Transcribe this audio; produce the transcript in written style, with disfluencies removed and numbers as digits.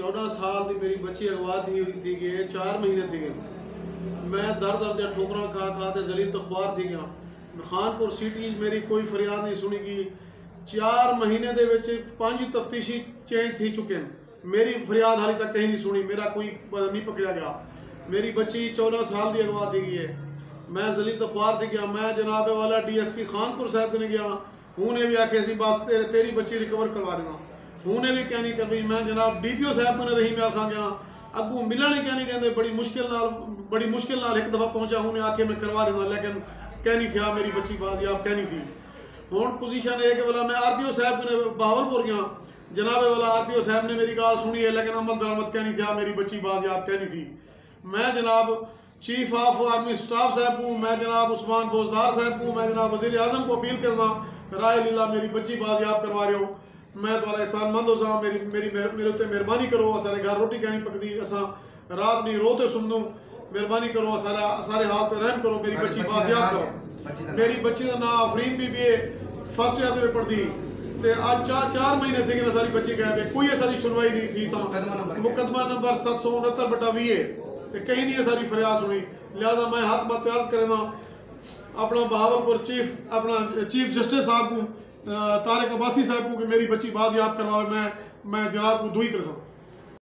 14 साल की मेरी बच्ची अगवा थी गए 4 महीने थी गए। मैं दर दर दे ठोकरा खा खा ते जलील तो ख्वार थी गया। खानपुर सिटी मेरी कोई फरियाद नहीं सुनी गई। 4 महीने दे विच 5 तफ्तीशी चेंज थी चुके हैं। मेरी फरियाद हाली तक कहीं नहीं सुनी, मेरा कोई नहीं पकड़ा गया। मेरी बच्ची 14 साल की अगवा थी गई है। मैं जलील तो ख्वार थी गया। मैं जनाब वाला DSP खानपुर साहब ने गया, उन्हें भी आखे सी बात तेरी बच्ची रिकवर करवा देना। उन्हें भी कहनी कर भाई। मैं जनाब DPO साहब ने रही मैं आखा गया, अगू मिलना नहीं कहनी देंगे। बड़ी मुश्किल नाल एक दफ़ा पहुंचा, उन्हें आके मैं करवा देना, लेकिन कहनी थी मेरी बच्ची बाजियाब कहनी थी। हूँ पोजीशन है कि वाला मैं RPO साहब ने बहावलपुर गया, जनाब वाला RPO साहब ने मेरी गाल सुनी है, लेकिन अमल दरामद कहनी थी मेरी बच्ची बाजियाब कहनी थी। मैं जनाब चीफ ऑफ आर्मी स्टाफ साहब को, मैं जनाब उस्मान बोजदार साहब को, मैं जनाब वज़ीर आज़म को अपील करना, राय लीला मेरी बच्ची बाजियाब करवा रहे हो। मैं तुम्हारा एहसानमंद हो सा, मेरे उत्ते मेहरबानी करो। सारे घर रोटी कहनी पकती, असा रात नहीं रोते सुन दूँ, मेहरबानी करो सारे हाल ते रहम करो, मेरी बच्ची बाजियाब करो। मेरी बच्ची का नाम अफरीन बीबी है, फर्स्ट ईयर में पढ़ती ते आज 4 महीने थे कि सारी बच्ची गए, कोई सारी सुनवाई नहीं थी। तो मुकदमा नंबर 769/20 ते कहीं नहीं सारी फरियाद सुनी। लिहाजा मैं हाथ बात अर्ज करेना अपना बहावलपुर चीफ जस्टिस साहब को, तारिक अब्बासी साहब को कि मेरी बच्ची बाजियाब करवाए। मैं जनाब को दुई कर सकूँ।